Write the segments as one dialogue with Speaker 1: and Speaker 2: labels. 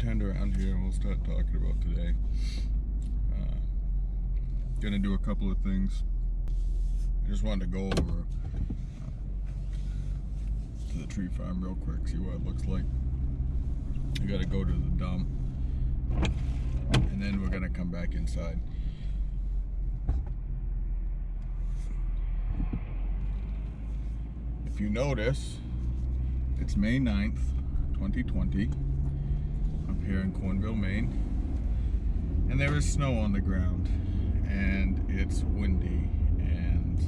Speaker 1: pretend around here and we'll start talking about today. Gonna do a couple of things. I just wanted to go over to the tree farm real quick, see what it looks like. I gotta go to the dump and then we're gonna come back inside. If you notice, it's May 9th, 2020. I'm here in Cornville, Maine, and there is snow on the ground and it's windy, and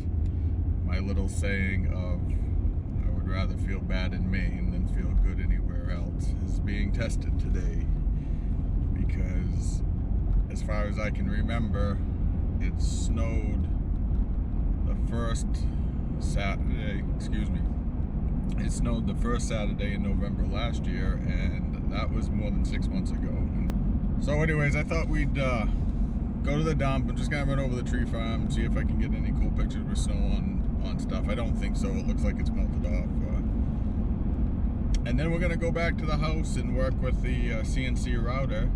Speaker 1: my little saying of I would rather feel bad in Maine than feel good anywhere else is being tested today, because as far as I can remember, it snowed the first Saturday, it snowed the first Saturday in November last year, and that was more than 6 months ago. So anyways, I thought we'd go to the dump. I'm just gonna run over the tree farm, see if I can get any cool pictures with snow on stuff. I don't think so, it looks like it's melted off. And then we're gonna go back to the house and work with the CNC router.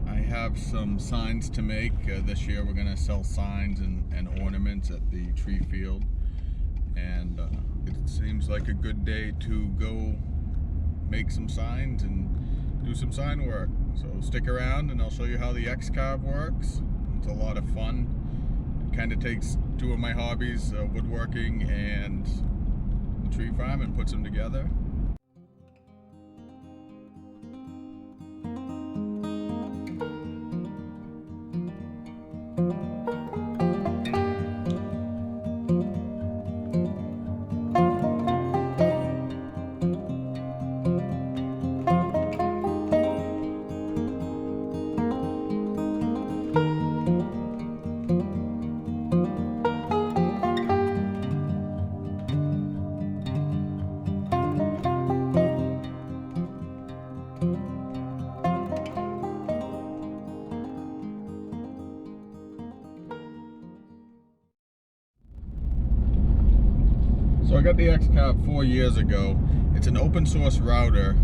Speaker 1: I have some signs to make. This year we're gonna sell signs and ornaments at the tree field, and it seems like a good day to go make some signs and do some sign work. So stick around and I'll show you how the X-Carve works. It's a lot of fun. It kind of takes two of my hobbies, woodworking and the tree farm, and puts them together. So I got the X-Carve 4 years ago. It's an open source router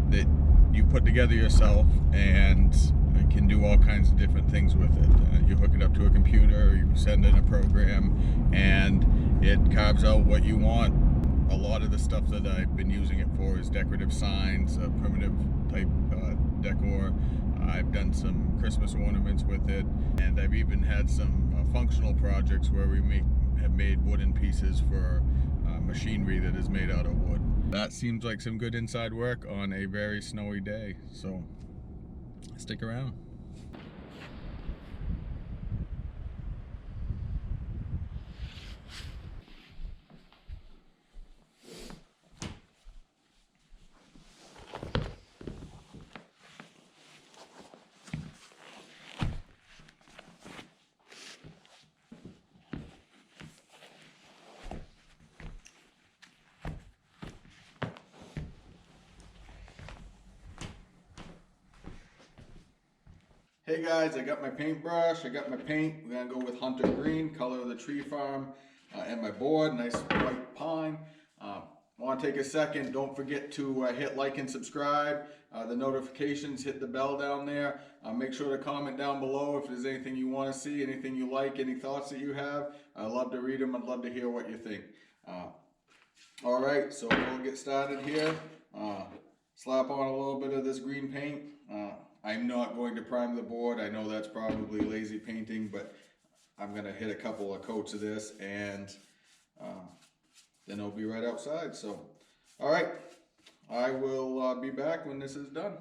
Speaker 1: that you put together yourself, and you can do all kinds of different things with it. You hook it up to a computer, you send in a program, and it carves out what you want. A lot of the stuff that I've been using it for is decorative signs, primitive type decor. I've done some Christmas ornaments with it, and I've even had some functional projects where we have made wooden pieces for machinery that is made out of wood. That seems like some good inside work on a very snowy day, so stick around. Hey guys, I got my paintbrush, I got my paint. We're gonna go with Hunter Green, color of the tree farm, and my board, nice white pine. Want to take a second, don't forget to hit like and subscribe, the notifications, hit the bell down there. Make sure to comment down below if there's anything you want to see, anything you like, any thoughts that you have. I love to read them, I'd love to hear what you think. Alright, so we'll get started here. Slap on a little bit of this green paint. I'm not going to prime the board. I know that's probably lazy painting, but I'm going to hit a couple of coats of this, and then it'll be right outside. So, all right, I will be back when this is done.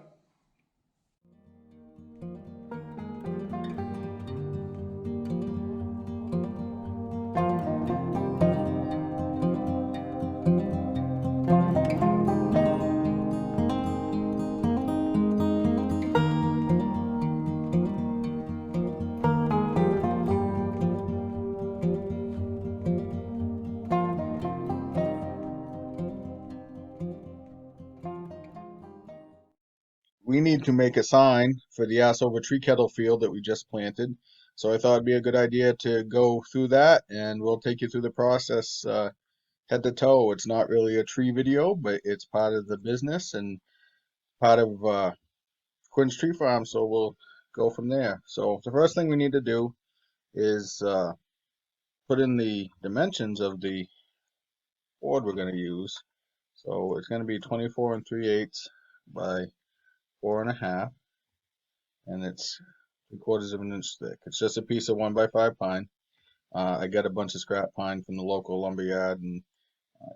Speaker 1: We need to make a sign for the Assover tree kettle field that we just planted. So I thought it'd be a good idea to go through that, and we'll take you through the process head to toe. It's not really a tree video, but it's part of the business, and part of Quinn's Tree Farm, so we'll go from there. So the first thing we need to do is put in the dimensions of the board we're going to use. So it's going to be 24 3/8 by 4.5, and it's 3/4 of an inch thick. It's just a piece of 1x5 pine. I got a bunch of scrap pine from the local lumber yard, and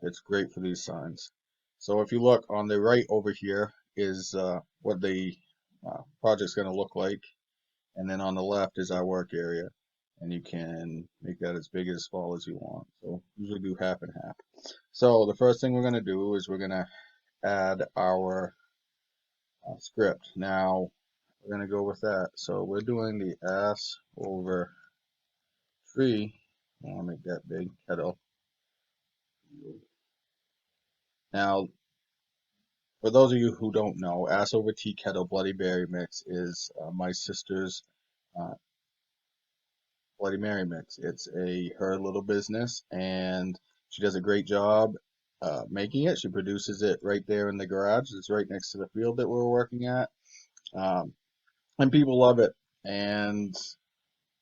Speaker 1: it's great for these signs. So if you look on the right over here is what the project's going to look like, and then on the left is our work area, and you can make that as big as small as you want. So usually do half and half. So the first thing we're going to do is we're going to add our script. Now we're going to go with that. So we're doing the ass over tree. I want to make that big kettle. Now, for those of you who don't know, Ass Over Tea Kettle Bloody Berry Mix is my sister's uh, Bloody Mary mix. It's her little business, and she does a great job making it. She produces it right there in the garage. It's right next to the field that we're working at, and people love it, and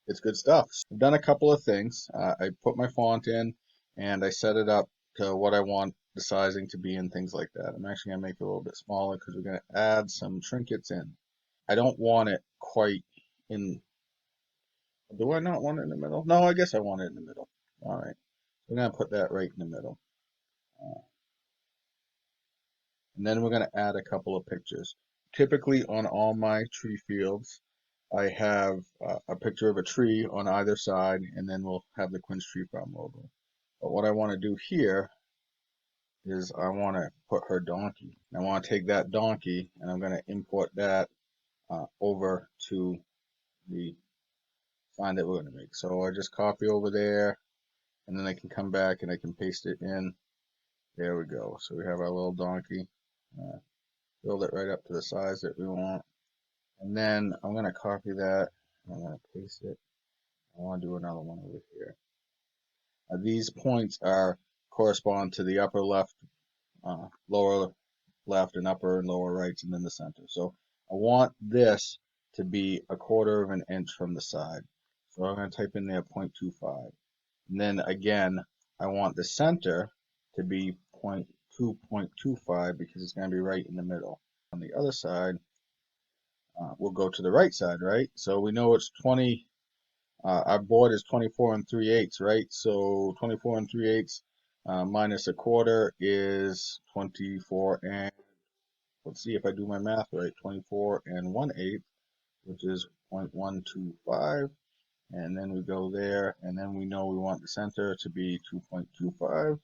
Speaker 1: it's good stuff. I've done a couple of things. I put my font in, and I set it up to what I want the sizing to be and things like that. I'm actually going to make it a little bit smaller because we're going to add some trinkets in. I don't want it quite in. Do I not want it in the middle? No, I guess I want it in the middle. All right. We're going to put that right in the middle. And then we're going to add a couple of pictures. Typically on all my tree fields, I have a picture of a tree on either side, and then we'll have the Quinn's Tree Farm logo. But what I want to do here is I want to put her donkey. I want to take that donkey, and I'm going to import that over to the sign that we're going to make. So I just copy over there, and then I can come back and I can paste it in. There we go. So we have our little donkey. Build it right up to the size that we want. And then I'm going to copy that. I'm going to paste it. I want to do another one over here. These points correspond to the upper left, lower left, and upper and lower rights, and then the center. So I want this to be 1/4 of an inch from the side. So I'm going to type in there 0.25. And then again, I want the center to be 0.25 because it's going to be right in the middle. On the other side, we'll go to the right side, right? So we know it's 20. Our board is 24 3/8, right? So 24 3/8 minus 1/4 is 24 and, let's see if I do my math right, 24 1/8, which is 0.125. And then we go there, and then we know we want the center to be 2.25.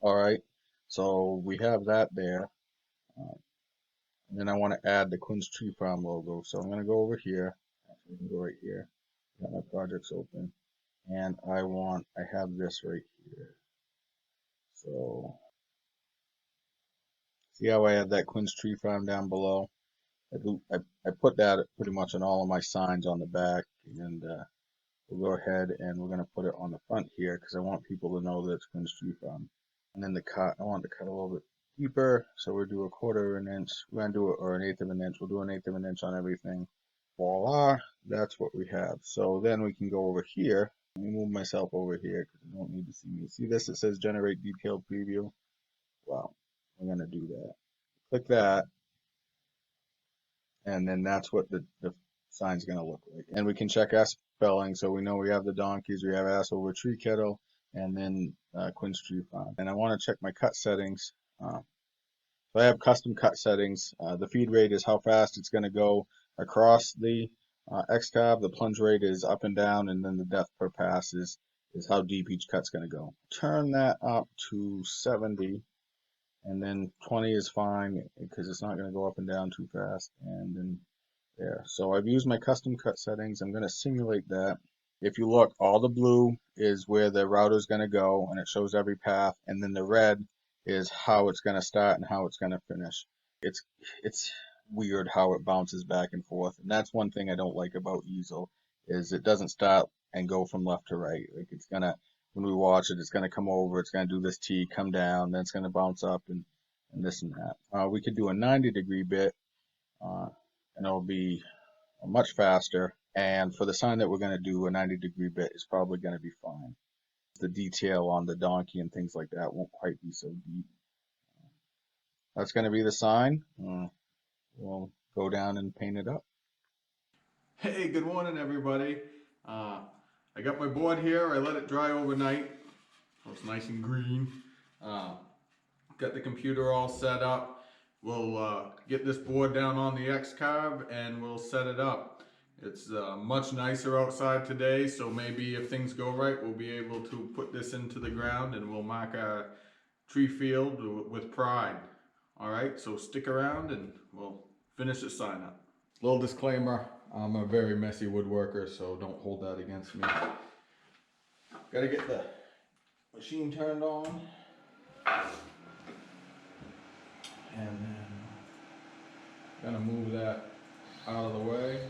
Speaker 1: All right, so we have that there. And then I want to add the Quinn's Tree Farm logo. So I'm going to go over here. Actually, I can go right here. Got my projects open. And I have this right here. So see how I have that Quinn's Tree Farm down below? I put that pretty much on all of my signs on the back. And we'll go ahead and we're going to put it on the front here because I want people to know that it's Quinn's Tree Farm. And then the cut, I want to cut a little bit deeper, so we'll do 1/4 of an inch. We're going to do it, or 1/8 of an inch. We'll do 1/8 of an inch on everything. Voila, that's what we have. So then we can go over here. Let me move myself over here because you don't need to see me. See this? It says generate detailed preview. Well, we're going to do that. Click that, and then that's what the sign's going to look like. And we can check our spelling, so we know we have the donkeys, we have ass over tree kettle, and then Quinn's Tree Farm. And I want to check my cut settings. So I have custom cut settings. The feed rate is how fast it's going to go across the X-Carve. The plunge rate is up and down, and then the depth per pass is how deep each cut's going to go. Turn that up to 70, and then 20 is fine because it's not going to go up and down too fast. And then there. So I've used my custom cut settings. I'm going to simulate that. If you look, all the blue is where the router is going to go, and it shows every path, and then the red is how it's going to start and how it's going to finish. It's weird how it bounces back and forth, and that's one thing I don't like about easel is it doesn't stop and go from left to right. Like it's gonna, when we watch it, it's gonna come over, it's gonna do this T, come down, then it's gonna bounce up, and and this and that. We could do a 90-degree bit, and it'll be much faster. And for the sign that we're going to do, a 90-degree bit is probably going to be fine. The detail on the donkey and things like that won't quite be so deep. That's going to be the sign. We'll go down and paint it up. Hey, good morning, everybody. I got my board here. I let it dry overnight. So it's nice and green. Got the computer all set up. We'll get this board down on the X-Carve and we'll set it up. It's much nicer outside today, so maybe if things go right, we'll be able to put this into the ground and we'll mark our tree field with pride. All right, so stick around and we'll finish the sign up. Little disclaimer, I'm a very messy woodworker, so don't hold that against me. Gotta get the machine turned on. And then gonna move that out of the way.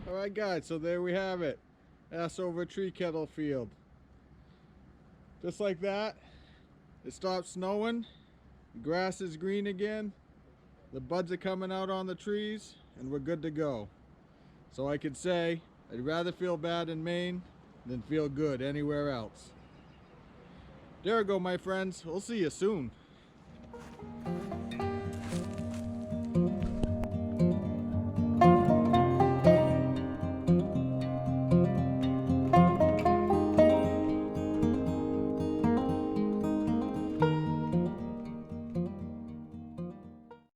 Speaker 1: Alright guys, so there we have it. Assover tree kettle field. Just like that, it stopped snowing, the grass is green again, the buds are coming out on the trees, and we're good to go. So I could say, I'd rather feel bad in Maine than feel good anywhere else. There we go, my friends. We'll see you soon.